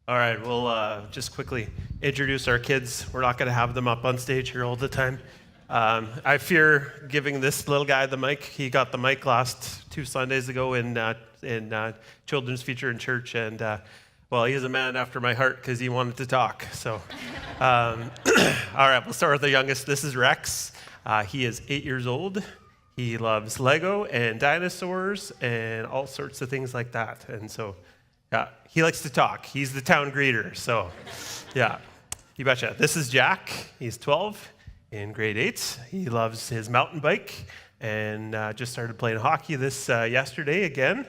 All right, we'll just quickly introduce our kids. We're not going to have them up on stage here all the time. I fear giving this little guy the mic. He got the mic last 2 Sundays ago in children's feature in church, and well, he's a man after my heart because he wanted to talk. So, all right, we'll start with the youngest. This is Rex. He is 8 years old. He loves Lego and dinosaurs and all sorts of things like that. And so, yeah, he likes to talk. He's the town greeter. So, yeah, you betcha. This is Jack. He's 12 in grade 8. He loves his mountain bike and just started playing hockey this yesterday again.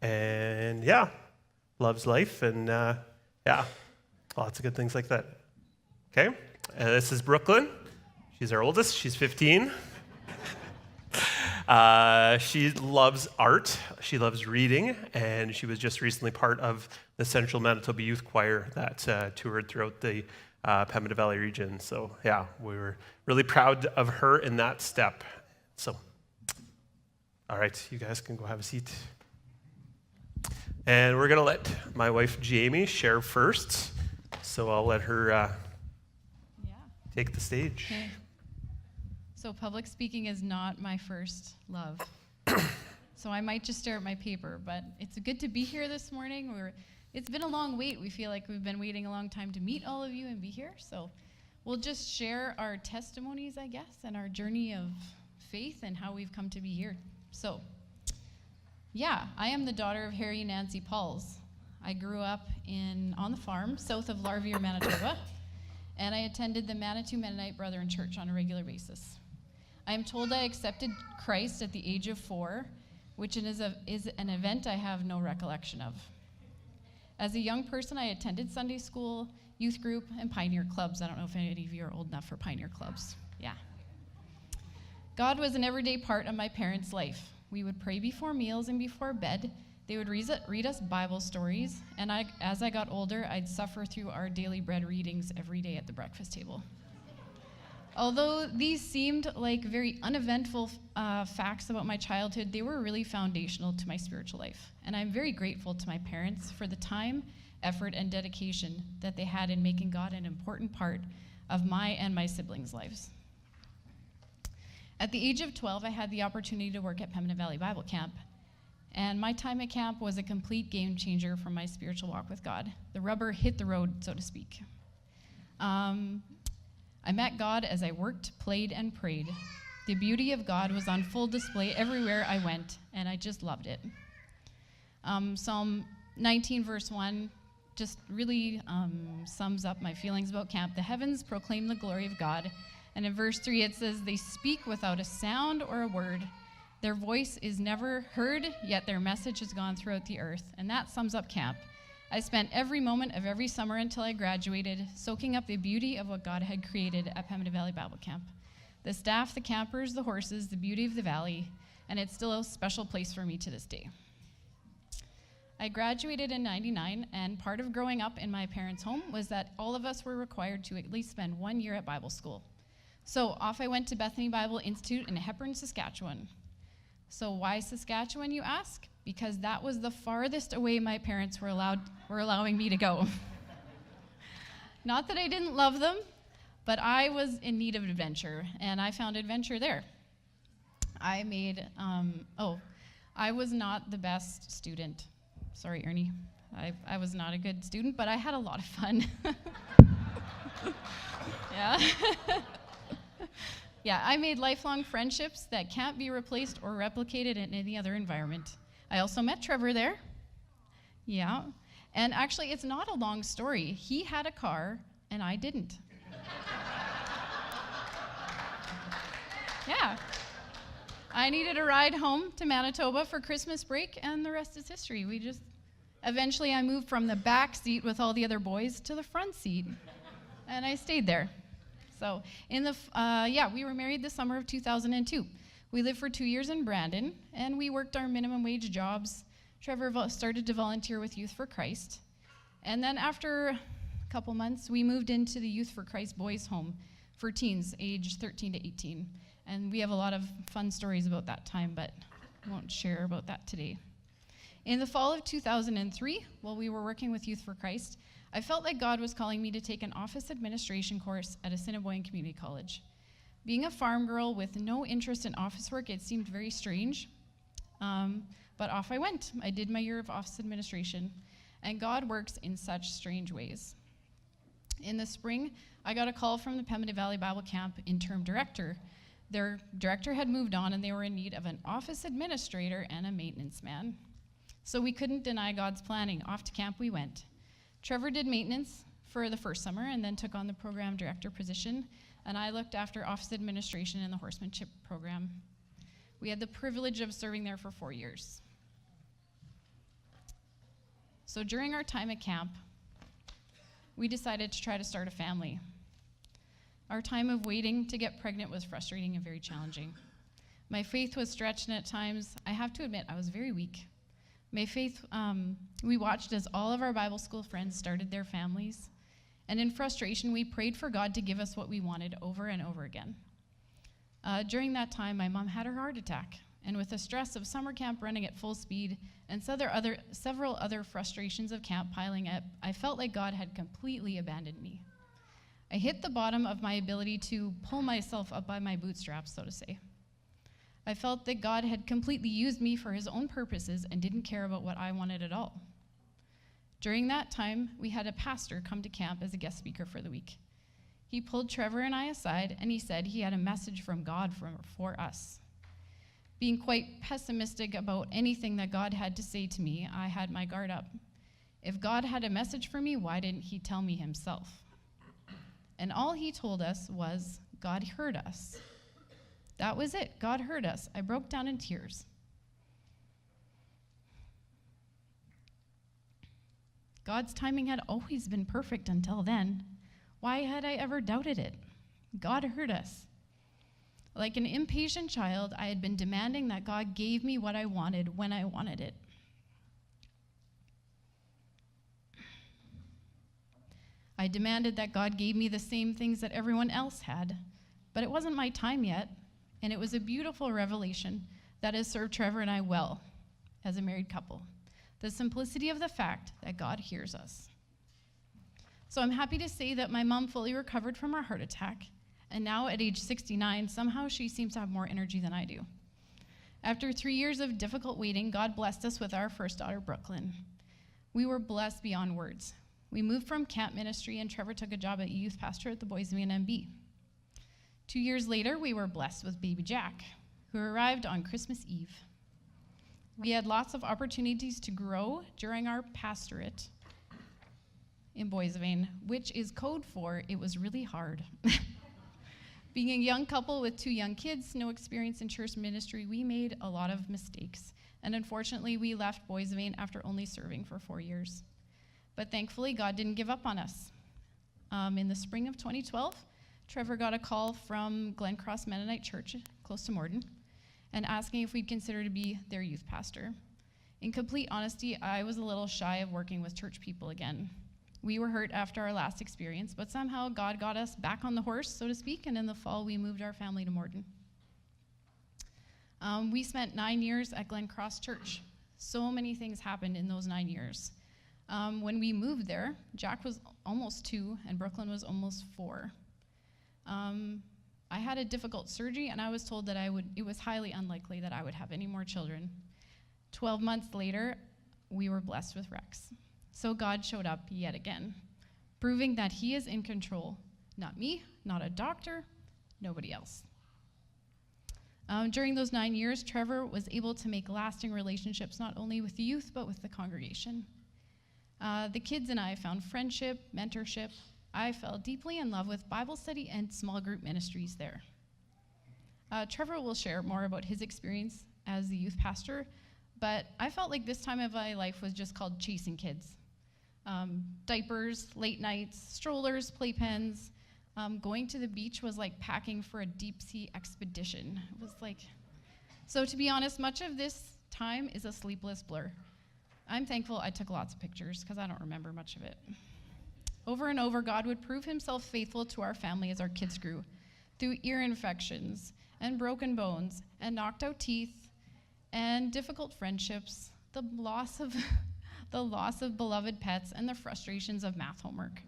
And yeah, loves life and yeah, lots of good things like that. Okay, this is Brooklyn. She's our oldest. She's 15. She loves art, she loves reading, and she was just recently part of the Central Manitoba Youth Choir that toured throughout the Pembina Valley region. So yeah, we were really proud of her in that step. So, all right, you guys can go have a seat. And we're going to let my wife Jamie share first, so I'll let her take the stage. Okay. So public speaking is not my first love. So I might just stare at my paper, but it's good to be here this morning. It's been a long wait. We feel like we've been waiting a long time to meet all of you and be here. So we'll just share our testimonies, I guess, and our journey of faith and how we've come to be here. So, yeah, I am the daughter of Harry and Nancy Pauls. I grew up on the farm south of Larvier, Manitoba, and I attended the Manitou Mennonite Brethren Church on a regular basis. I am told I accepted Christ at the age of 4, which is an event I have no recollection of. As a young person, I attended Sunday school, youth group, and pioneer clubs. I don't know if any of you are old enough for pioneer clubs. Yeah. God was an everyday part of my parents' life. We would pray before meals and before bed. They would read us Bible stories, and as I got older, I'd suffer through our daily bread readings every day at the breakfast table. Although these seemed like very uneventful facts about my childhood, they were really foundational to my spiritual life. And I'm very grateful to my parents for the time, effort, and dedication that they had in making God an important part of my and my siblings' lives. At the age of 12, I had the opportunity to work at Pembina Valley Bible Camp. And my time at camp was a complete game changer for my spiritual walk with God. The rubber hit the road, so to speak. I met God as I worked, played, and prayed. The beauty of God was on full display everywhere I went, and I just loved it. Psalm 19, verse 1, just really sums up my feelings about camp. The heavens proclaim the glory of God. And in verse 3, it says, they speak without a sound or a word. Their voice is never heard, yet their message has gone throughout the earth. And that sums up camp. I spent every moment of every summer until I graduated, soaking up the beauty of what God had created at Pembina Valley Bible Camp. The staff, the campers, the horses, the beauty of the valley, and it's still a special place for me to this day. I graduated in '99, and part of growing up in my parents' home was that all of us were required to at least spend 1 year at Bible school. So off I went to Bethany Bible Institute in Hepburn, Saskatchewan. So why Saskatchewan, you ask? Because that was the farthest away my parents were allowing me to go. Not that I didn't love them, but I was in need of adventure, and I found adventure there. I was not the best student. Sorry, Ernie. I was not a good student, but I had a lot of fun. Yeah. Yeah, I made lifelong friendships that can't be replaced or replicated in any other environment. I also met Trevor there. Yeah. And actually, it's not a long story. He had a car, and I didn't. Yeah. I needed a ride home to Manitoba for Christmas break, and the rest is history. Eventually, I moved from the back seat with all the other boys to the front seat, and I stayed there. So, we were married the summer of 2002. We lived for 2 years in Brandon, and we worked our minimum wage jobs. Trevor started to volunteer with Youth for Christ. And then after a couple months, we moved into the Youth for Christ boys' home for teens, aged 13 to 18. And we have a lot of fun stories about that time, but I won't share about that today. In the fall of 2003, while we were working with Youth for Christ, I felt like God was calling me to take an office administration course at Assiniboine Community College. Being a farm girl with no interest in office work, it seemed very strange, but off I went. I did my year of office administration, and God works in such strange ways. In the spring, I got a call from the Pembina Valley Bible Camp interim director. Their director had moved on, and they were in need of an office administrator and a maintenance man. So we couldn't deny God's planning. Off to camp we went. Trevor did maintenance for the first summer and then took on the program director position, and I looked after office administration in the horsemanship program. We had the privilege of serving there for 4 years. So during our time at camp, we decided to try to start a family. Our time of waiting to get pregnant was frustrating and very challenging. My faith was stretched, and at times, I have to admit, I was very weak. My faith, we watched as all of our Bible school friends started their families, and in frustration, we prayed for God to give us what we wanted over and over again. During that time, my mom had her heart attack, and with the stress of summer camp running at full speed and several other frustrations of camp piling up, I felt like God had completely abandoned me. I hit the bottom of my ability to pull myself up by my bootstraps, so to say. I felt that God had completely used me for his own purposes and didn't care about what I wanted at all. During that time, we had a pastor come to camp as a guest speaker for the week. He pulled Trevor and I aside, and he said he had a message from God for us. Being quite pessimistic about anything that God had to say to me, I had my guard up. If God had a message for me, why didn't he tell me himself? And all he told us was, God heard us. That was it. God heard us. I broke down in tears. God's timing had always been perfect until then. Why had I ever doubted it? God heard us. Like an impatient child, I had been demanding that God gave me what I wanted when I wanted it. I demanded that God gave me the same things that everyone else had, but it wasn't my time yet, and it was a beautiful revelation that has served Trevor and I well as a married couple. The simplicity of the fact that God hears us. So I'm happy to say that my mom fully recovered from her heart attack, and now at age 69, somehow she seems to have more energy than I do. After 3 years of difficult waiting, God blessed us with our first daughter, Brooklyn. We were blessed beyond words. We moved from camp ministry, and Trevor took a job at youth pastor at the Boys of NMB. 2 years later, we were blessed with baby Jack, who arrived on Christmas Eve. We had lots of opportunities to grow during our pastorate in Boissevain, which is code for it was really hard. Being a young couple with 2 young kids, no experience in church ministry, we made a lot of mistakes. And unfortunately, we left Boissevain after only serving for 4 years. But thankfully, God didn't give up on us. In the spring of 2012, Trevor got a call from Glen Cross Mennonite Church, close to Morden, and asking if we'd consider to be their youth pastor. In complete honesty, I was a little shy of working with church people again. We were hurt after our last experience, but somehow God got us back on the horse, so to speak, and in the fall, we moved our family to Morden. We spent 9 years at Glen Cross Church. So many things happened in those 9 years. When we moved there, Jack was almost 2, and Brooklyn was almost 4. I had a difficult surgery, and I was told that it was highly unlikely that I would have any more children. 12 months later, we were blessed with Rex. So God showed up yet again, proving that he is in control. Not me, not a doctor, nobody else. During those 9 years, Trevor was able to make lasting relationships not only with the youth, but with the congregation. The kids and I found friendship, mentorship. I fell deeply in love with Bible study and small group ministries there. Trevor will share more about his experience as the youth pastor, but I felt like this time of my life was just called chasing kids. Diapers, late nights, strollers, playpens. Going to the beach was like packing for a deep sea expedition. It was like, so to be honest, much of this time is a sleepless blur. I'm thankful I took lots of pictures because I don't remember much of it. Over and over, God would prove himself faithful to our family as our kids grew, through ear infections and broken bones and knocked out teeth and difficult friendships. the loss of the loss of beloved pets, and the frustrations of math homework.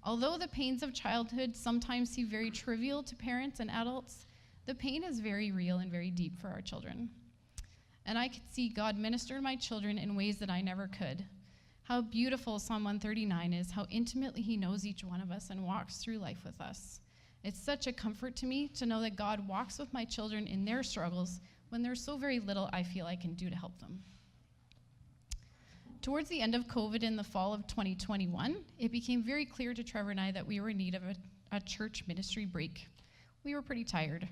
Although the pains of childhood sometimes seem very trivial to parents and adults, the pain is very real and very deep for our children. And I could see God minister to my children in ways that I never could. How beautiful Psalm 139 is, how intimately he knows each one of us and walks through life with us. It's such a comfort to me to know that God walks with my children in their struggles when there's so very little I feel I can do to help them. Towards the end of COVID in the fall of 2021, it became very clear to Trevor and I that we were in need of a church ministry break. We were pretty tired.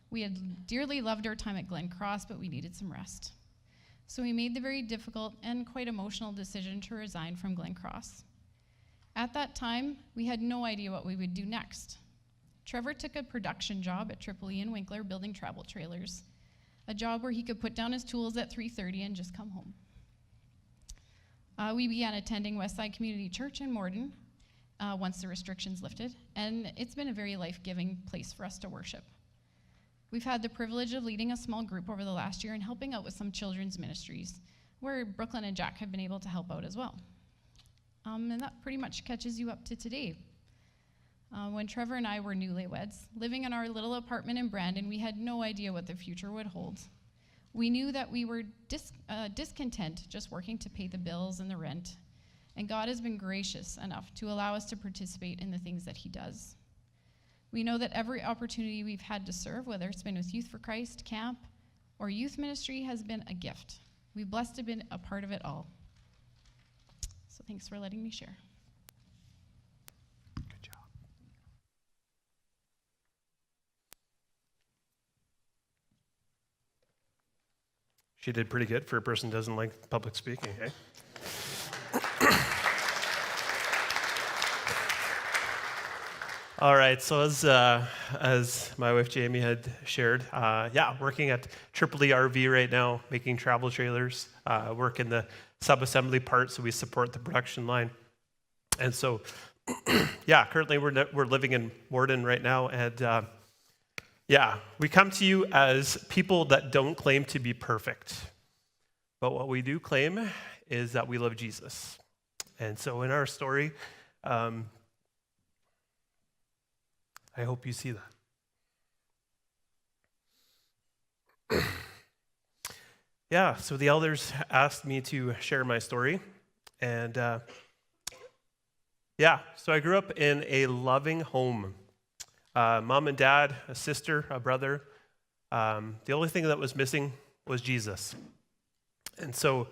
We had dearly loved our time at Glen Cross, but we needed some rest. So we made the very difficult and quite emotional decision to resign from Glen Cross. At that time, we had no idea what we would do next. Trevor took a production job at Triple E and Winkler building travel trailers, a job where he could put down his tools at 3:30 and just come home. We began attending Westside Community Church in Morden once the restrictions lifted, and it's been a very life-giving place for us to worship. We've had the privilege of leading a small group over the last year and helping out with some children's ministries, where Brooklyn and Jack have been able to help out as well. And that pretty much catches you up to today. When Trevor and I were newlyweds, living in our little apartment in Brandon, we had no idea what the future would hold. We knew that we were discontent just working to pay the bills and the rent, and God has been gracious enough to allow us to participate in the things that he does. We know that every opportunity we've had to serve, whether it's been with Youth for Christ, camp, or youth ministry, has been a gift. We've blessed to have been a part of it all. So thanks for letting me share. Good job. She did pretty good for a person who doesn't like public speaking, eh? All right, so as my wife Jamie had shared, working at Triple E RV right now, making travel trailers, work in the sub-assembly part, so we support the production line. And so, currently we're living in Morden right now, and we come to you as people that don't claim to be perfect, but what we do claim is that we love Jesus. And so in our story, I hope you see that. So the elders asked me to share my story. And so I grew up in a loving home. Mom and dad, a sister, a brother. The only thing that was missing was Jesus. And so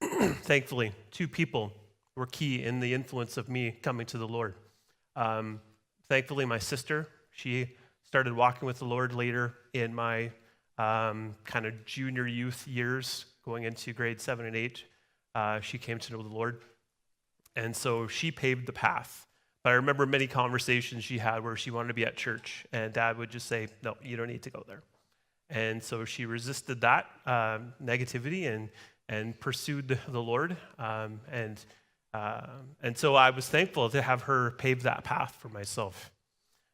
thankfully, two people were key in the influence of me coming to the Lord. Thankfully, my sister, she started walking with the Lord later in my kind of junior youth years, going into grade 7 and 8. She came to know the Lord. And so she paved the path. But I remember many conversations she had where she wanted to be at church, and Dad would just say, no, you don't need to go there. And so she resisted that negativity and pursued the Lord. And so I was thankful to have her pave that path for myself.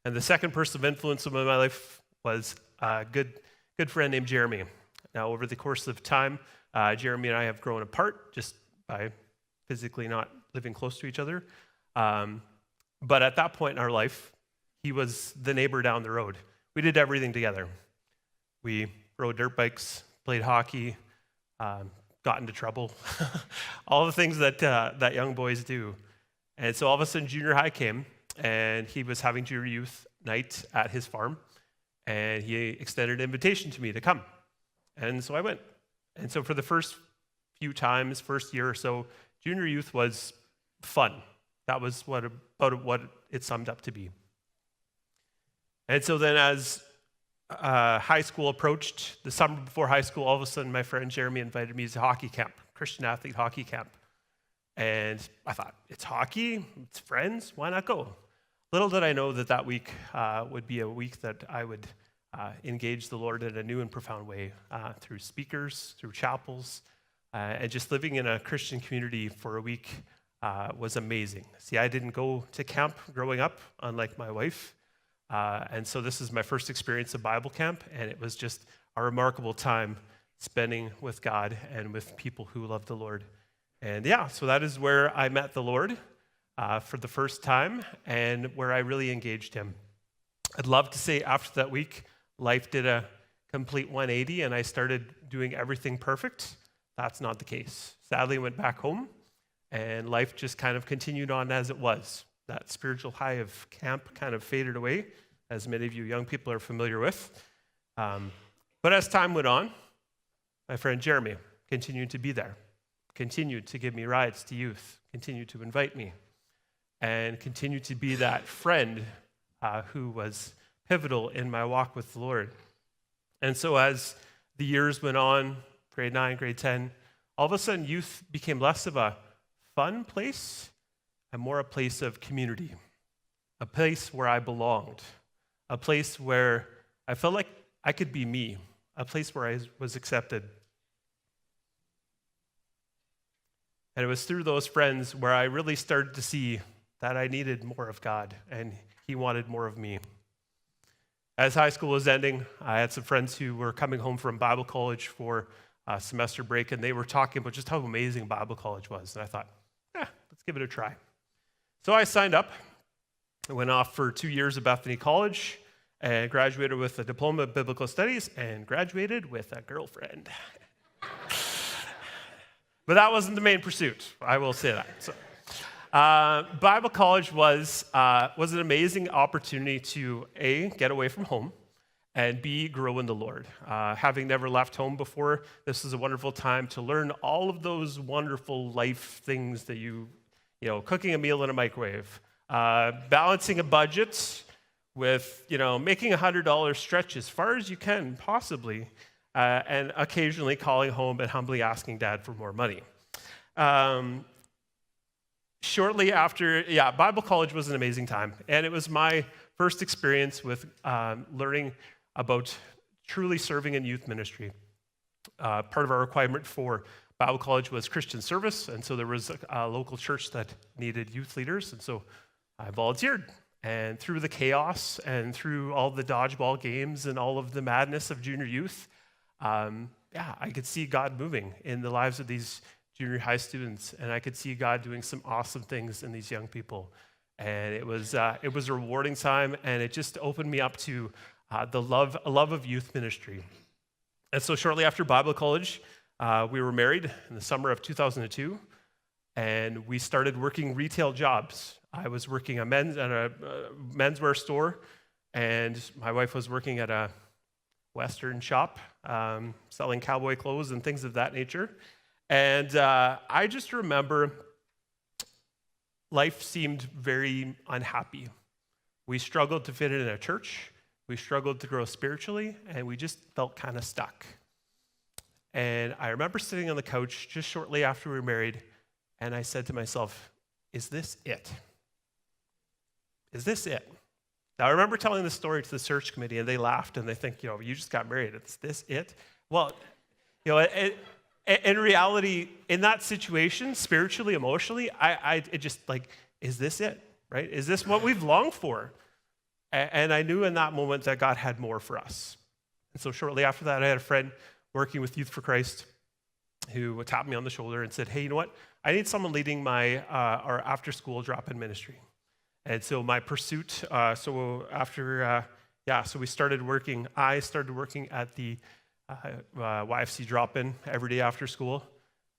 And the second person of influence in my life was a good friend named Jeremy. Now, over the course of time, Jeremy and I have grown apart just by physically not living close to each other. But at that point in our life, he was the neighbor down the road. We did everything together. We rode dirt bikes, played hockey, got into trouble, all the things that young boys do. And so all of a sudden junior high came, and he was having junior youth night at his farm, and he extended an invitation to me to come. And so I went. And so for the first few times, first year or so, junior youth was fun. That was about what it summed up to be. And so then as high school approached, the summer before high school, all of a sudden my friend Jeremy invited me to hockey camp, Christian athlete hockey camp. And I thought, it's hockey, it's friends, why not go? Little did I know that week would be a week that I would engage the Lord in a new and profound way through speakers, through chapels, and just living in a Christian community for a week was amazing. See, I didn't go to camp growing up, unlike my wife. And so this is my first experience of Bible camp, and it was just a remarkable time spending with God and with people who love the Lord. And yeah, so that is where I met the Lord for the first time and where I really engaged him. I'd love to say after that week, life did a complete 180 and I started doing everything perfect. That's not the case. Sadly, I went back home and life just kind of continued on as it was. That spiritual high of camp kind of faded away, as many of you young people are familiar with. But as time went on, my friend Jeremy continued to be there, continued to give me rides to youth, continued to invite me, and continued to be that friend who was pivotal in my walk with the Lord. And so as the years went on, grade 9, grade 10, all of a sudden youth became less of a fun place and more a place of community, a place where I belonged, a place where I felt like I could be me, a place where I was accepted. And it was through those friends where I really started to see that I needed more of God and he wanted more of me. As high school was ending, I had some friends who were coming home from Bible college for a semester break, and they were talking about just how amazing Bible college was. And I thought, let's give it a try. So I signed up. I went off for 2 years at Bethany College and graduated with a diploma of biblical studies and graduated with a girlfriend. But that wasn't the main pursuit, I will say that. So, Bible college was an amazing opportunity to A, get away from home, and B, grow in the Lord. Having never left home before, this is a wonderful time to learn all of those wonderful life things that you know, cooking a meal in a microwave, balancing a budget with, making $100 stretch as far as you can possibly, and occasionally calling home and humbly asking Dad for more money. Shortly after, Bible college was an amazing time, and it was my first experience with learning about truly serving in youth ministry. Part of our requirement for Bible college was Christian service, and so there was a local church that needed youth leaders, and so I volunteered. And through the chaos and through all the dodgeball games and all of the madness of junior youth, I could see God moving in the lives of these junior high students, and I could see God doing some awesome things in these young people. And it was a rewarding time, and it just opened me up to the love of youth ministry. And so shortly after Bible college, we were married in the summer of 2002, and we started working retail jobs. I was working at a menswear store, and my wife was working at a Western shop, selling cowboy clothes and things of that nature. And I just remember life seemed very unhappy. We struggled to fit in a church. We struggled to grow spiritually, and we just felt kind of stuck. And I remember sitting on the couch just shortly after we were married, and I said to myself, is this it? Is this it? Now, I remember telling this story to the search committee, and they laughed, and they think, you just got married. Is this it? Well, in reality, in that situation, spiritually, emotionally, it just is this it, right? Is this what we've longed for? And I knew in that moment that God had more for us. And so shortly after that, I had a friend working with Youth for Christ who tapped me on the shoulder and said, hey, you know what? I need someone leading our after-school drop-in ministry. And so my pursuit, so we started working. I started working at the YFC drop-in every day after school.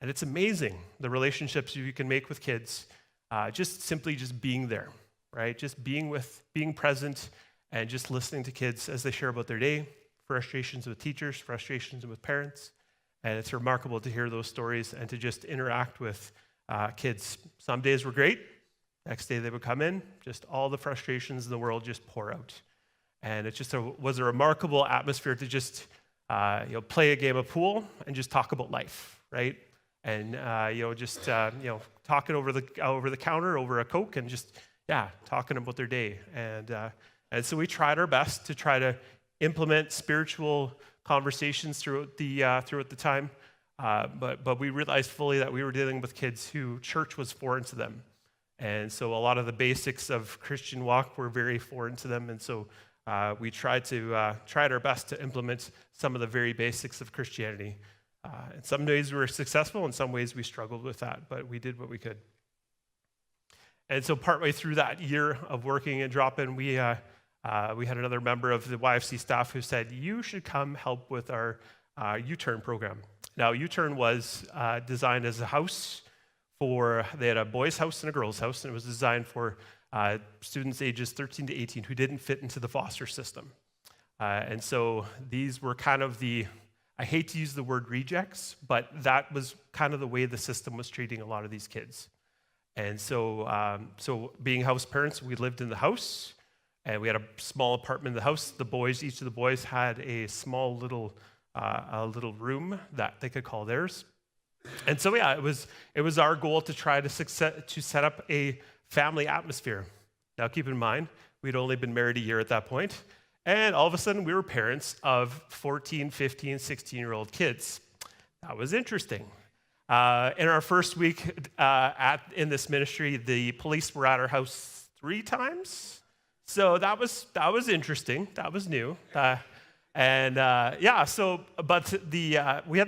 And it's amazing, the relationships you can make with kids, just being there, right? Just being present and just listening to kids as they share about their day, frustrations with teachers, frustrations with parents. And it's remarkable to hear those stories and to just interact with kids. Some days were great. Next day they would come in, just all the frustrations in the world just pour out. And it just was a remarkable atmosphere to just play a game of pool and just talk about life, right? And talking over the counter over a Coke and just talking about their day. And so we tried our best to try to implement spiritual conversations throughout the time, but we realized fully that we were dealing with kids who church was foreign to them. And so a lot of the basics of Christian walk were very foreign to them. And so we tried our best to implement some of the very basics of Christianity. In some ways we were successful, in some ways we struggled with that, but we did what we could. And so partway through that year of working at Drop-In, we had another member of the YFC staff who said, you should come help with our U-Turn program. Now, U-Turn was designed as a house they had a boys' house and a girls' house, and it was designed for students ages 13 to 18 who didn't fit into the foster system. And so these were kind of I hate to use the word rejects, but that was kind of the way the system was treating a lot of these kids. And so being house parents, we lived in the house, and we had a small apartment in the house. Each of the boys had a small little room that they could call theirs. And so yeah, it was our goal to try to set up a family atmosphere. Now keep in mind, we'd only been married a year at that point, and all of a sudden we were parents of 14, 15, 16-year-old kids. That was interesting. In our first week in this ministry, the police were at our house 3 times. So that was interesting. That was new. We had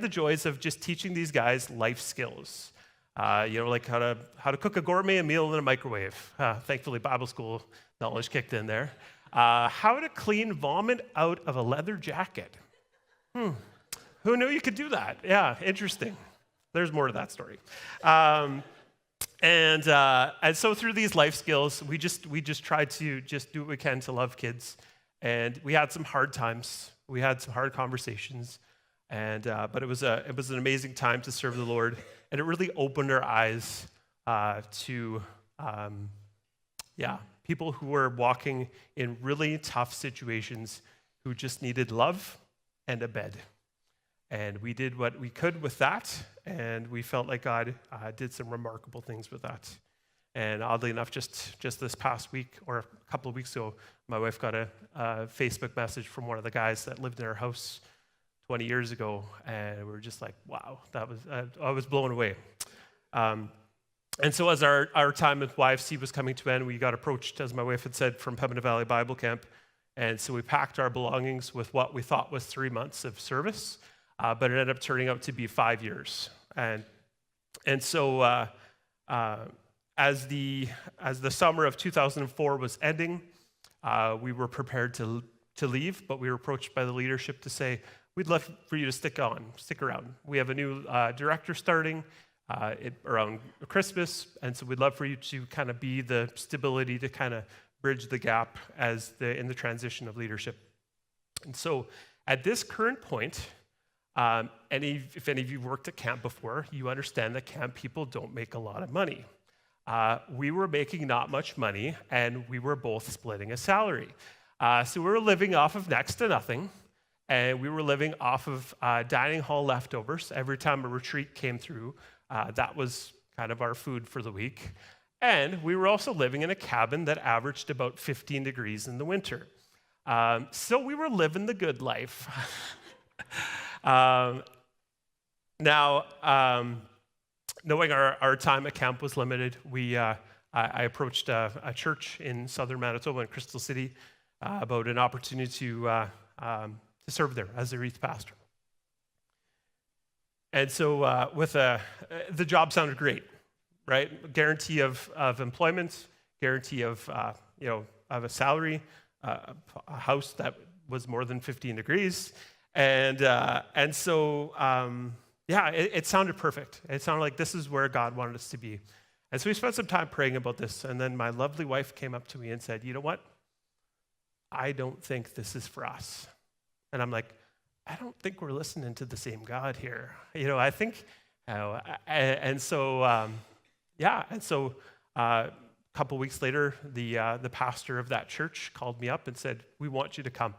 the joys of just teaching these guys life skills. Like how to cook a gourmet meal in a microwave. Thankfully, Bible school knowledge kicked in there. How to clean vomit out of a leather jacket. Who knew you could do that? Yeah, interesting. There's more to that story. And so through these life skills, we just tried to just do what we can to love kids. And we had some hard times. We had some hard conversations. But it was an amazing time to serve the Lord. And it really opened our eyes to people who were walking in really tough situations who just needed love and a bed. And we did what we could with that, and we felt like God did some remarkable things with that. And oddly enough, just this past week or a couple of weeks ago, my wife got a Facebook message from one of the guys that lived in our house 20 years ago, and we were just like, wow, I was blown away. And so as our time with YFC was coming to an end, we got approached, as my wife had said, from Pembina Valley Bible Camp. And so we packed our belongings with what we thought was 3 months of service, but it ended up turning out to be 5 years. And so as the summer of 2004 was ending, we were prepared to leave, but we were approached by the leadership to say, we'd love for you to stick around. We have a new director starting around Christmas, and so we'd love for you to kind of be the stability to kind of bridge the gap in the transition of leadership. And so at this current point, if any of you worked at camp before, you understand that camp people don't make a lot of money. We were making not much money, and we were both splitting a salary. So we were living off of next to nothing, and we were living off of dining hall leftovers. Every time a retreat came through, that was kind of our food for the week. And we were also living in a cabin that averaged about 15 degrees in the winter. So we were living the good life. Knowing our time at camp was limited, I approached a church in southern Manitoba in Crystal City about an opportunity to serve there as their youth pastor. And so the job sounded great, right? Guarantee of employment, guarantee of a salary, a house that was more than 15 degrees. And so it sounded perfect. It sounded like this is where God wanted us to be. And so we spent some time praying about this. And then my lovely wife came up to me and said, you know what? I don't think this is for us. And I'm like, I don't think we're listening to the same God here. I think, and so a couple weeks later, the pastor of that church called me up and said, we want you to come.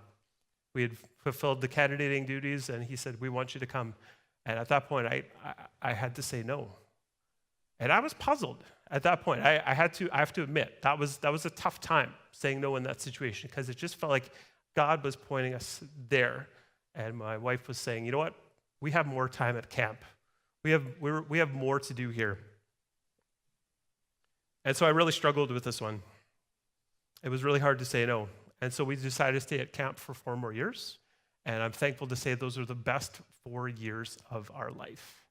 We had fulfilled the candidating duties, and he said, we want you to come. And at that point, I had to say no. And I was puzzled at that point. I have to admit, that was a tough time saying no in that situation, because it just felt like God was pointing us there. And my wife was saying, you know what? We have more time at camp. We have more to do here. And so I really struggled with this one. It was really hard to say no. And so we decided to stay at camp for 4 more years. And I'm thankful to say those are the best 4 years of our life.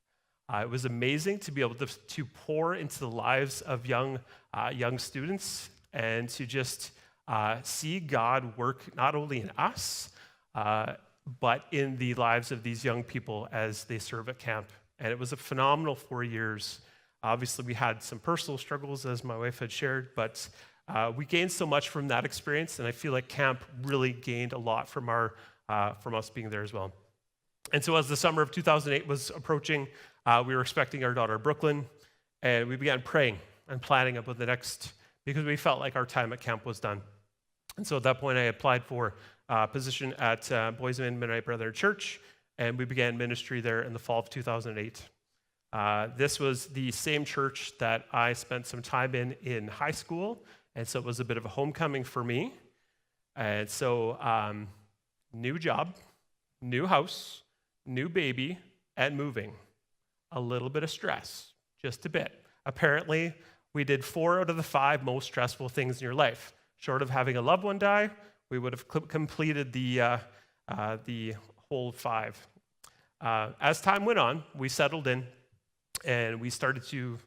It was amazing to be able to pour into the lives of young students and to just see God work not only in us, but in the lives of these young people as they serve at camp. And it was a phenomenal 4 years. Obviously, we had some personal struggles, as my wife had shared, but we gained so much from that experience, and I feel like camp really gained a lot from us being there as well. And so as the summer of 2008 was approaching, we were expecting our daughter, Brooklyn, and we began praying and planning about the next, because we felt like our time at camp was done. And so at that point, I applied for a position at Bozeman Mennonite Brethren Church, and we began ministry there in the fall of 2008. This was the same church that I spent some time in high school, and so it was a bit of a homecoming for me. And so new job, new house, new baby, and moving. A little bit of stress, just a bit. Apparently, we did 4 out of the 5 most stressful things in your life. Short of having a loved one die, we would have completed the whole 5. As time went on, we settled in, and we started to,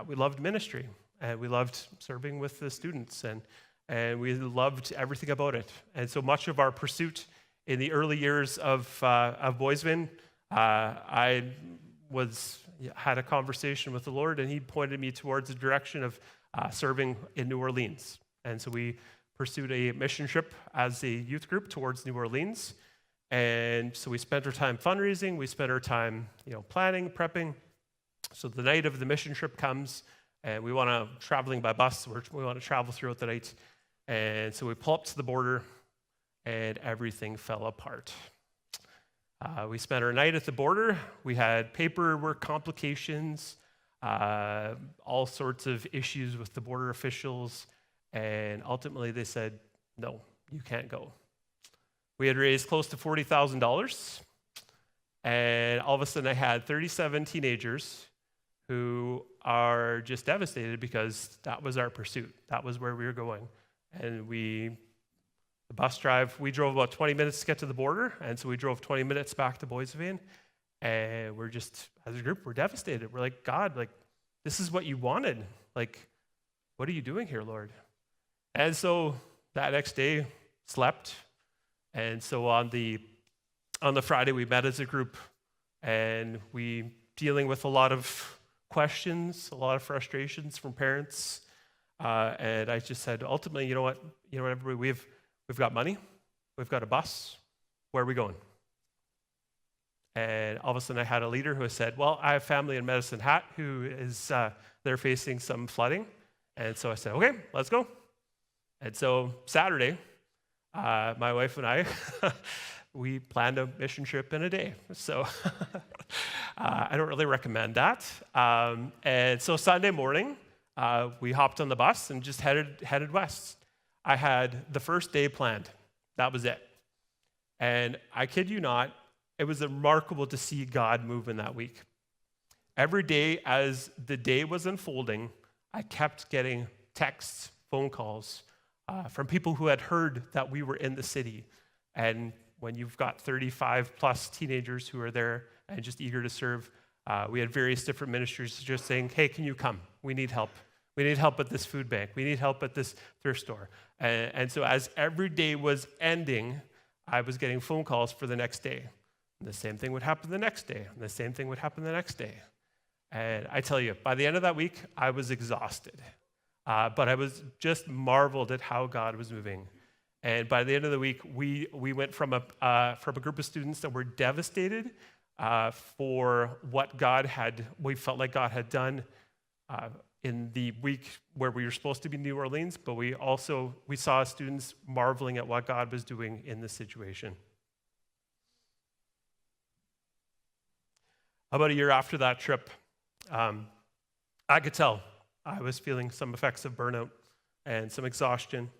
we loved ministry, and we loved serving with the students, and we loved everything about it. And so much of our pursuit in the early years of Bozeman, I had a conversation with the Lord, and he pointed me towards the direction of serving in New Orleans. And so we pursued a mission trip as a youth group towards New Orleans. And so we spent our time fundraising, we spent our time, planning, prepping. So the night of the mission trip comes, and we want to traveling by bus. We want to travel throughout the night. And so we pull up to the border, and everything fell apart. We spent our night at the border. We had paperwork complications, all sorts of issues with the border officials, and ultimately they said, no, you can't go. We had raised close to $40,000, and all of a sudden I had 37 teenagers who are just devastated because that was our pursuit. That was where we were going. And the bus drive, we drove about 20 minutes to get to the border, and so we drove 20 minutes back to Bozeman, and we're just, as a group, we're devastated. We're like, God, this is what you wanted. What are you doing here, Lord? And so that next day, slept, and so on the Friday, we met as a group, and we dealing with a lot of questions, a lot of frustrations from parents, and I just said, ultimately, you know what, everybody, we've got money, we've got a bus, where are we going? And all of a sudden, I had a leader who said, well, I have family in Medicine Hat who is, they're facing some flooding, and so I said, okay, let's go. And so Saturday, my wife and I, we planned a mission trip in a day. So I don't really recommend that. And so Sunday morning, we hopped on the bus and just headed west. I had the first day planned. That was it. And I kid you not, it was remarkable to see God move in that week. Every day as the day was unfolding, I kept getting texts, phone calls, from people who had heard that we were in the city. And when you've got 35 plus teenagers who are there and just eager to serve, we had various different ministries just saying, hey, can you come? We need help. We need help at this food bank. We need help at this thrift store. And so as every day was ending, I was getting phone calls for the next day. And the same thing would happen the next day. And the same thing would happen the next day. And I tell you, by the end of that week, I was exhausted. But I was just marveled at how God was moving. And by the end of the week, we went from a group of students that were devastated for what we felt like God had done in the week where we were supposed to be in New Orleans, but we saw students marveling at what God was doing in this situation. About a year after that trip, I could tell I was feeling some effects of burnout and some exhaustion,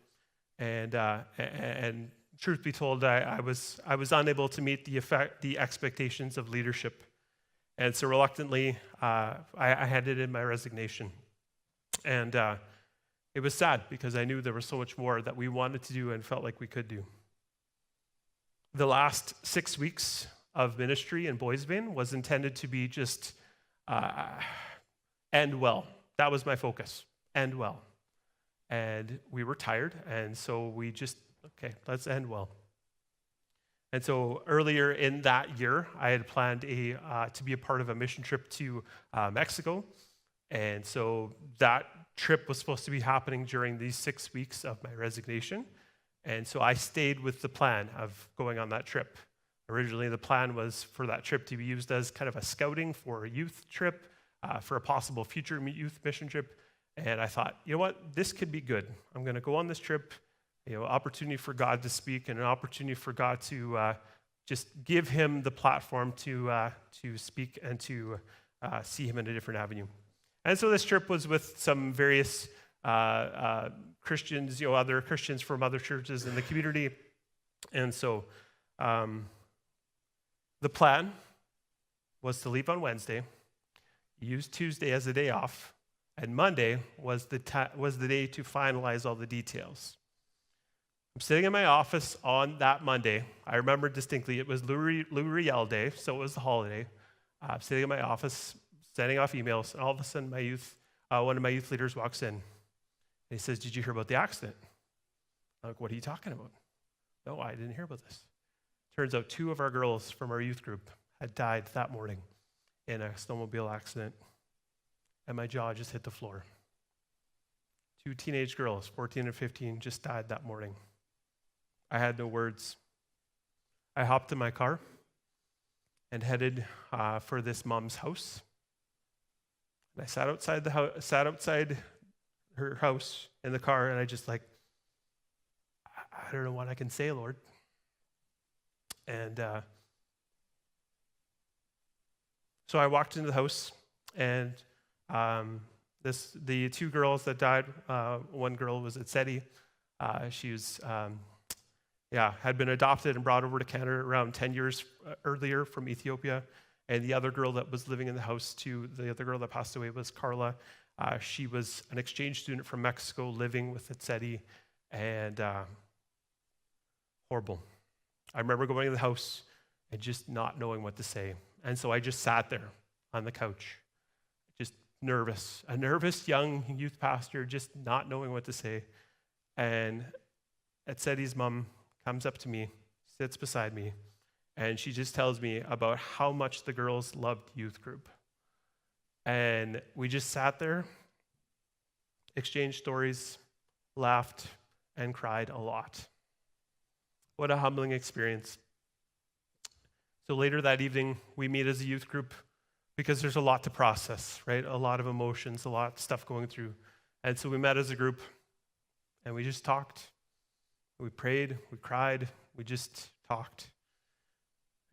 and truth be told, I was unable to meet the expectations of leadership, and so reluctantly, I handed in my resignation, and it was sad because I knew there was so much more that we wanted to do and felt like we could do. The last 6 weeks of ministry in Boys Bane was intended to be just end well. That was my focus, end well. And we were tired, and so we just, okay, let's end well. And so earlier in that year, I had planned to be a part of a mission trip to Mexico. And so that trip was supposed to be happening during these 6 weeks of my resignation. And so I stayed with the plan of going on that trip. Originally, the plan was for that trip to be used as kind of a scouting for a youth trip, for a possible future youth mission trip. And I thought, you know what, this could be good. I'm going to go on this trip, opportunity for God to speak and an opportunity for God to just give him the platform to speak and to see him in a different avenue. And so this trip was with some various Christians, other Christians from other churches in the community. And so the plan was to leave on Wednesday, use Tuesday as a day off, and Monday was the day to finalize all the details. I'm sitting in my office on that Monday. I remember distinctly it was Lou Riel Day, so it was the holiday. I'm sitting in my office, sending off emails, and all of a sudden one of my youth leaders walks in. And he says, "Did you hear about the accident?" I'm like, "What are you talking about?" "No, I didn't hear about this." Turns out 2 of our girls from our youth group had died that morning in a snowmobile accident, and my jaw just hit the floor. 2 teenage girls, 14 and 15, just died that morning. I had no words. I hopped in my car and headed for this mom's house. And I sat outside her house in the car, and I just I don't know what I can say, Lord. And so I walked into the house, and the 2 girls that died, one girl was at SETI. She was, had been adopted and brought over to Canada around 10 years earlier from Ethiopia. And the other girl that was living in the house too, the other girl that passed away was Carla. She was an exchange student from Mexico living with at SETI, and horrible. I remember going to the house and just not knowing what to say. And so I just sat there on the couch, just nervous, a nervous young youth pastor, just not knowing what to say. And at SETI's mom comes up to me, sits beside me, and she just tells me about how much the girls loved youth group. And we just sat there, exchanged stories, laughed, and cried a lot. What a humbling experience. So later that evening, we meet as a youth group because there's a lot to process, right? A lot of emotions, a lot of stuff going through. And so we met as a group, and we just talked. We prayed, we cried, we just talked.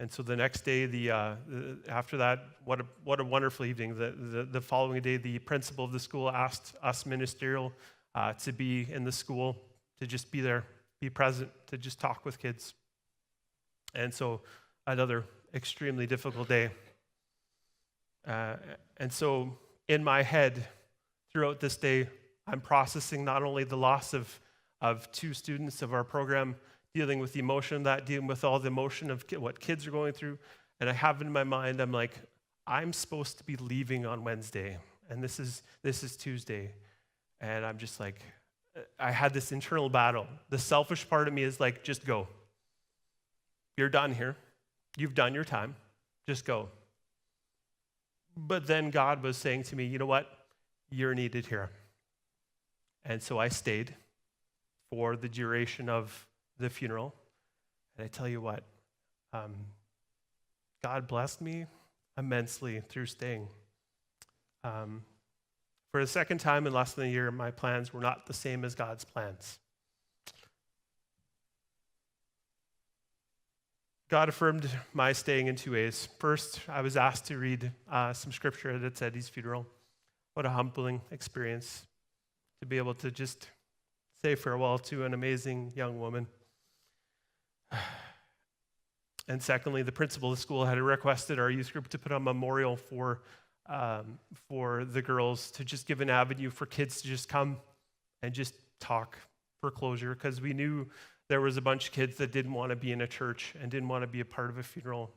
And so the next day, after that, what a wonderful evening. The following day, the principal of the school asked us ministerial to be in the school, to just be there, be present, to just talk with kids. And so another extremely difficult day. And so in my head, throughout this day, I'm processing not only the loss of 2 students of our program, dealing with the emotion of that, dealing with all the emotion of what kids are going through. And I have in my mind, I'm like, I'm supposed to be leaving on Wednesday, and this is Tuesday. And I'm just like, I had this internal battle. The selfish part of me is like, just go. You're done here. You've done your time. Just go. But then God was saying to me, you know what? You're needed here. And so I stayed for the duration of the funeral. And I tell you what, God blessed me immensely through staying. For the second time in less than a year, my plans were not the same as God's plans. God affirmed my staying in 2 ways. First, I was asked to read some scripture at Eddie's funeral. What a humbling experience to be able to just say farewell to an amazing young woman. And secondly, the principal of the school had requested our youth group to put on a memorial for the girls, to just give an avenue for kids to just come and just talk for closure, because we knew there was a bunch of kids that didn't want to be in a church and didn't want to be a part of a funeral.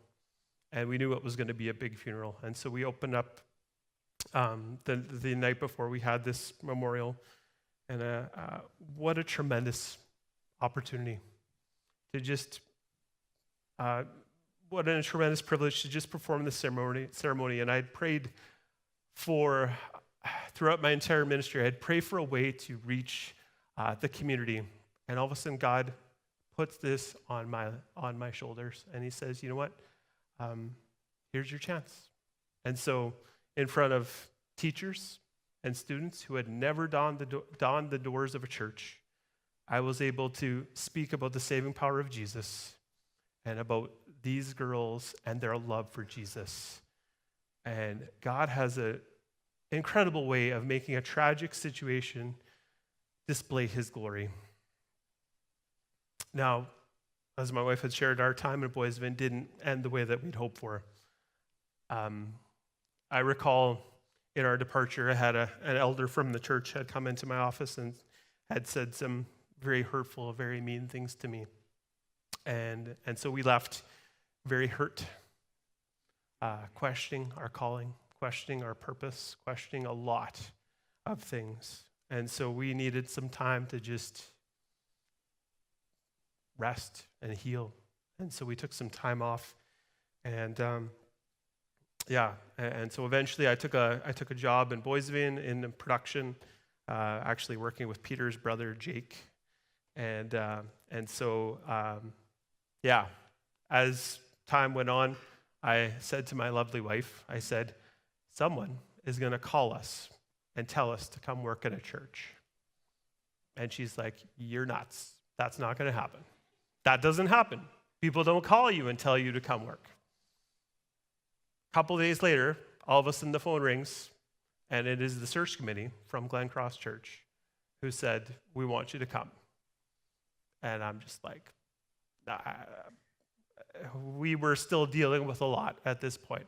And we knew it was going to be a big funeral. And so we opened up the night before we had this memorial. And what a tremendous opportunity to just, what a tremendous privilege to just perform this ceremony. And I prayed throughout my entire ministry, I'd pray for a way to reach the community. And all of a sudden, God puts this on my shoulders. And he says, you know what? Here's your chance. And so in front of teachers and students who had never donned the doors of a church, I was able to speak about the saving power of Jesus and about these girls and their love for Jesus. And God has an incredible way of making a tragic situation display his glory. Now, as my wife had shared, our time in Boisville didn't end the way that we'd hoped for. I recall in our departure, I had an elder from the church had come into my office and had said some very hurtful, very mean things to me. And so we left very hurt, questioning our calling, questioning our purpose, questioning a lot of things. And so we needed some time to just rest and heal. And so we took some time off. And and so eventually I took a job in Boisville in production, actually working with Peter's brother, Jake. And so as time went on, I said to my lovely wife, I said, someone is going to call us and tell us to come work at a church. And she's like, you're nuts. That's not going to happen. That doesn't happen. People don't call you and tell you to come work. A couple days later, all of a sudden the phone rings, and it is the search committee from Glen Cross Church who said, we want you to come. And I'm just like, we were still dealing with a lot at this point.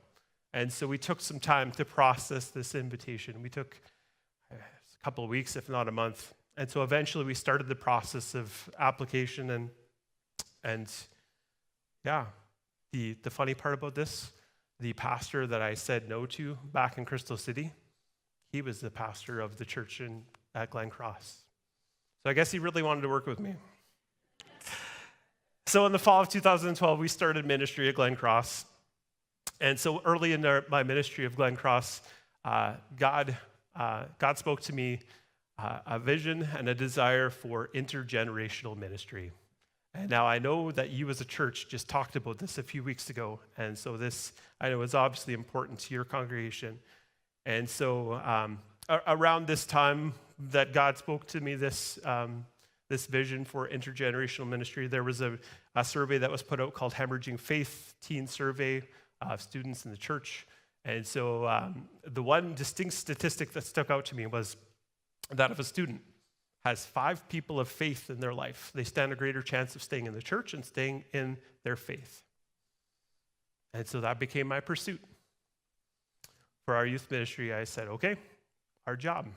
And so we took some time to process this invitation. We took a couple of weeks, if not a month. And so eventually we started the process of application. And the funny part about this, the pastor that I said no to back in Crystal City, he was the pastor of the church at Glen Cross. So I guess he really wanted to work with me. So in the fall of 2012, we started ministry at Glen Cross. And so early in my ministry of Glen Cross, God spoke to me a vision and a desire for intergenerational ministry. And now I know that you as a church just talked about this a few weeks ago. And so this, I know, is obviously important to your congregation. And so around this time that God spoke to me this vision for intergenerational ministry, there was a survey that was put out called Hemorrhaging Faith Teen Survey of students in the church. And so the one distinct statistic that stuck out to me was that if a student has 5 people of faith in their life, they stand a greater chance of staying in the church and staying in their faith. And so that became my pursuit. For our youth ministry, I said, okay, our job.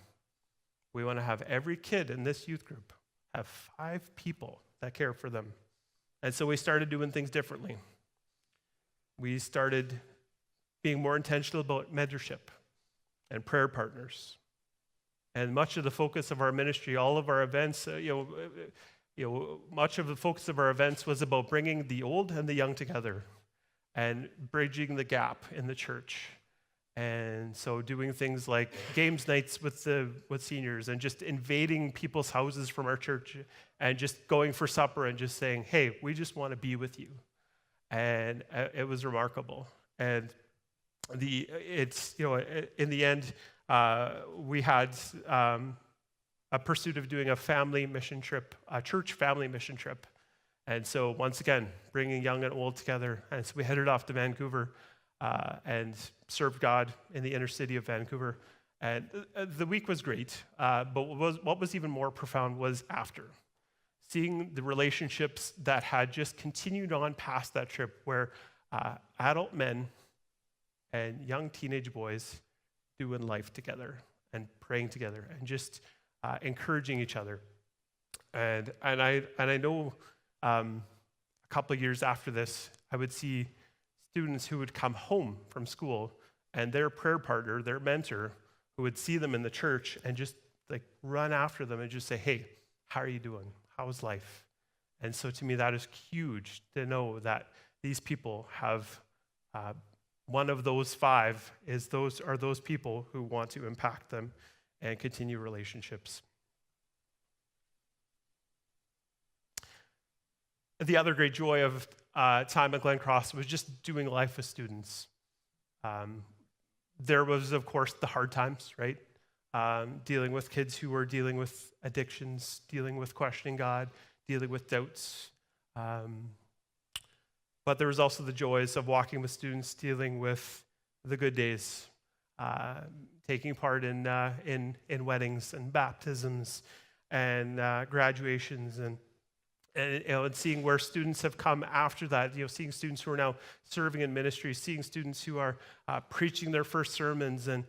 We want to have every kid in this youth group have 5 people that care for them. And so we started doing things differently. We started being more intentional about mentorship and prayer partners. And much of the focus of our ministry, all of our events, much of the focus of our events was about bringing the old and the young together and bridging the gap in the church. And so doing things like games nights with seniors and just invading people's houses from our church and just going for supper and just saying, hey, we just want to be with you. And it was remarkable. And in the end, we had a pursuit of doing a family mission trip, a church family mission trip. And so once again, bringing young and old together. And so we headed off to Vancouver and served God in the inner city of Vancouver. And the week was great, but what was even more profound was after. Seeing the relationships that had just continued on past that trip, where adult men and young teenage boys doing life together and praying together and just encouraging each other. And I know a couple of years after this, I would see students who would come home from school and their prayer partner, their mentor, who would see them in the church and just like run after them and just say, hey, how are you doing? How's life? And so to me, that is huge to know that these people have one of those five are those people who want to impact them and continue relationships. The other great joy of time at Glen Cross was just doing life with students. There was, of course, the hard times, right? Dealing with kids who were dealing with addictions, dealing with questioning God, dealing with doubts. But there was also the joys of walking with students, dealing with the good days, taking part in weddings and baptisms and graduations and seeing where students have come after that, seeing students who are now serving in ministry, seeing students who are preaching their first sermons, and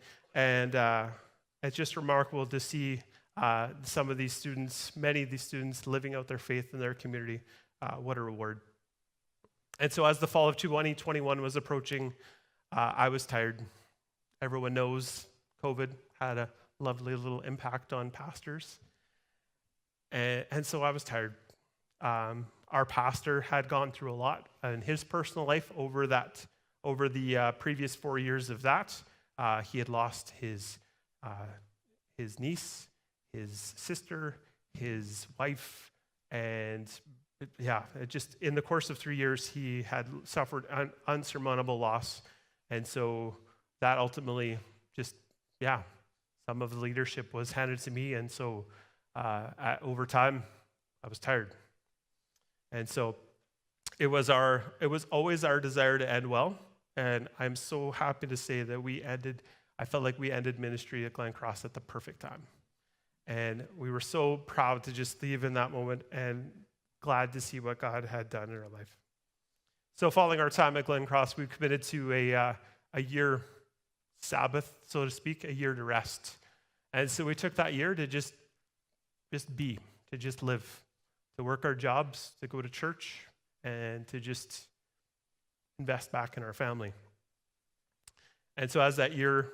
it's just remarkable to see some of these students, many of these students, living out their faith in their community. What a reward. And so as the fall of 2021 was approaching, I was tired. Everyone knows COVID had a lovely little impact on pastors. And so I was tired. Our pastor had gone through a lot in his personal life over the previous 4 years of that. He had lost his niece, his sister, his wife, and just in the course of 3 years, he had suffered an unsurmountable loss. And so that ultimately some of the leadership was handed to me. And so over time, I was tired. And so it was always our desire to end well. And I'm so happy to say that I felt like we ended ministry at Glen Cross at the perfect time. And we were so proud to just leave in that moment and glad to see what God had done in our life. So following our time at Glen Cross, we committed to a year Sabbath, so to speak, a year to rest. And so we took that year to just be, to just live, to work our jobs, to go to church, and to just invest back in our family. And so as that year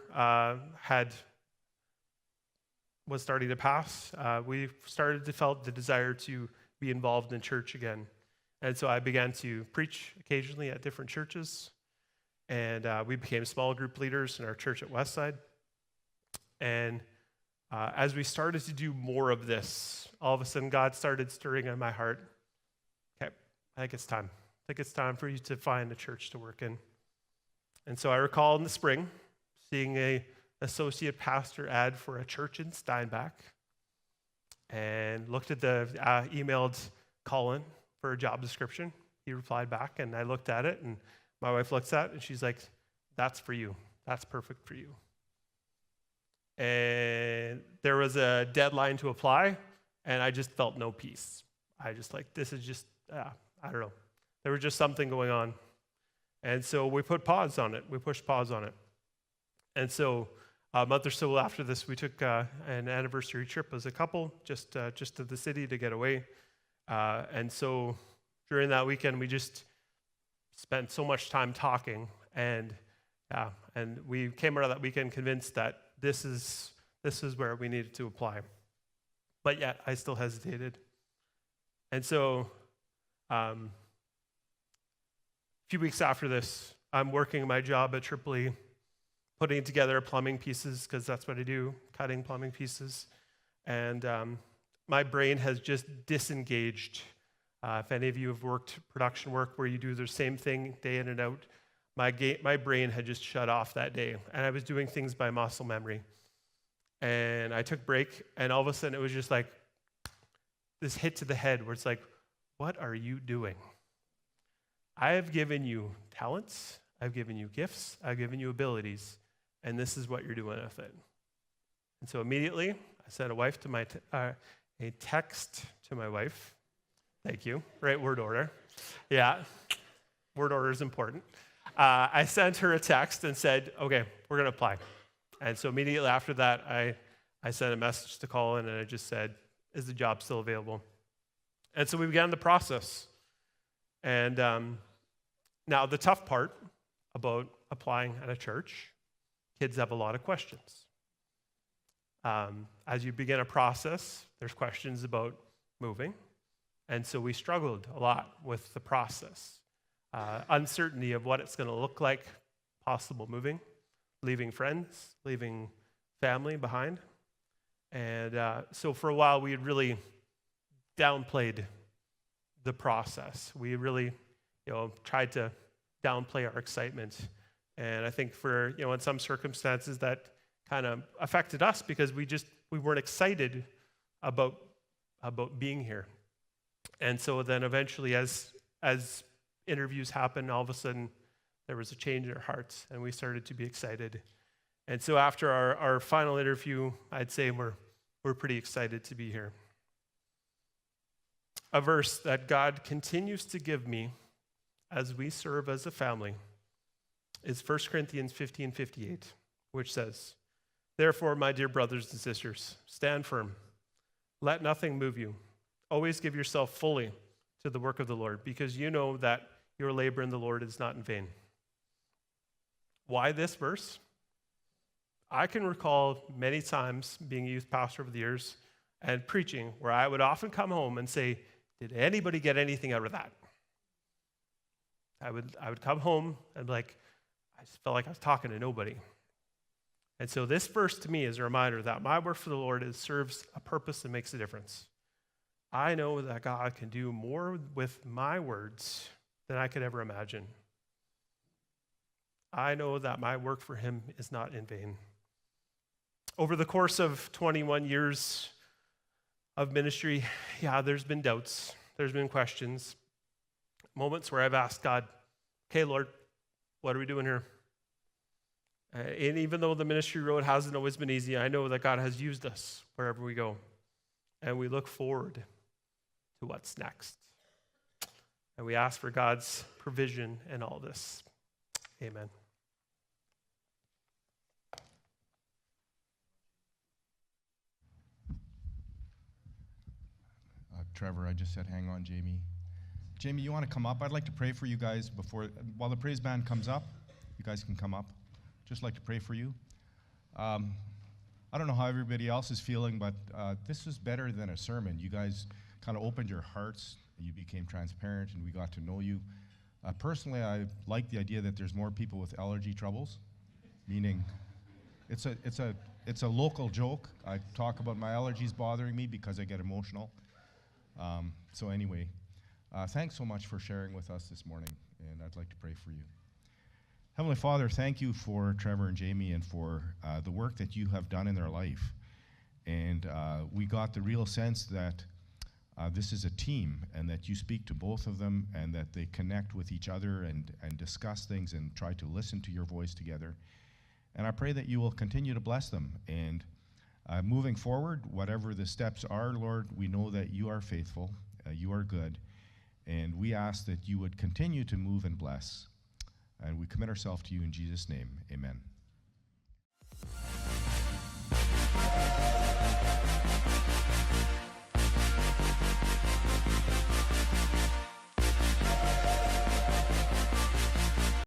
was starting to pass, we started to felt the desire to be involved in church again. And so I began to preach occasionally at different churches, and we became small group leaders in our church at Westside. And as we started to do more of this, all of a sudden God started stirring in my heart, okay, I think it's time. I think it's time for you to find a church to work in. And so I recall in the spring seeing an associate pastor ad for a church in Steinbach, and looked at emailed Colin for a job description. He replied back, and I looked at it, and my wife looks at it, and she's like, that's for you. That's perfect for you. And there was a deadline to apply, and I just felt no peace. I just this is just, I don't know. There was just something going on. And so we put pause on it. We pushed pause on it. And so a month or so after this, we took an anniversary trip as a couple, just to the city to get away. And so during that weekend, we just spent so much time talking, and we came out of that weekend convinced that this is where we needed to apply. But yet, I still hesitated. And so a few weeks after this, I'm working my job at Tripoli, putting together plumbing pieces, because that's what I do, cutting plumbing pieces. And my brain has just disengaged. If any of you have worked production work where you do the same thing day in and out, my brain had just shut off that day. And I was doing things by muscle memory. And I took a break, and all of a sudden it was just like this hit to the head where it's like, what are you doing? I have given you talents, I've given you gifts, I've given you abilities, and this is what you're doing with it. And so immediately, I sent a text to my wife. Thank you. Right word order. Yeah, word order is important. I sent her a text and said, okay, we're going to apply. And so immediately after that, I sent a message to Colin, and I just said, is the job still available? And so we began the process. And now the tough part about applying at a church, kids have a lot of questions. As you begin a process, there's questions about moving. And so we struggled a lot with the process. Uncertainty of what it's going to look like, possible moving, leaving friends, leaving family behind. And so for a while, we had really downplayed the process. We really, tried to downplay our excitement. And I think for, in some circumstances that kind of affected us because we weren't excited about being here. And so then eventually as interviews happened, all of a sudden there was a change in our hearts and we started to be excited. And so after our final interview, I'd say we're pretty excited to be here. A verse that God continues to give me as we serve as a family is 1 Corinthians 15:58, which says, "Therefore, my dear brothers and sisters, stand firm. Let nothing move you. Always give yourself fully to the work of the Lord, because you know that your labor in the Lord is not in vain." Why this verse? I can recall many times being a youth pastor over the years and preaching where I would often come home and say, did anybody get anything out of that? I would come home and be like, I just felt like I was talking to nobody. And so this verse to me is a reminder that my work for the Lord serves a purpose and makes a difference. I know that God can do more with my words than I could ever imagine. I know that my work for him is not in vain. Over the course of 21 years of ministry, there's been doubts, there's been questions, moments where I've asked God, okay, Lord, what are we doing here? And even though the ministry road hasn't always been easy, I know that God has used us wherever we go. And we look forward to what's next. And we ask for God's provision in all this. Amen. Trevor, I just said, hang on, Jamie. Jamie, you want to come up? I'd like to pray for you guys while the praise band comes up. You guys can come up. Just like to pray for you. I don't know how everybody else is feeling, but this is better than a sermon. You guys kind of opened your hearts. You became transparent, and we got to know you. Personally, I like the idea that there's more people with allergy troubles, meaning it's a local joke. I talk about my allergies bothering me because I get emotional. So anyway, thanks so much for sharing with us this morning, and I'd like to pray for you. Heavenly Father, thank you for Trevor and Jamie and for the work that you have done in their life. And we got the real sense that this is a team and that you speak to both of them and that they connect with each other and discuss things and try to listen to your voice together. And I pray that you will continue to bless them. And moving forward, whatever the steps are, Lord, we know that you are faithful, you are good, and we ask that you would continue to move and bless. And we commit ourselves to you in Jesus' name. Amen.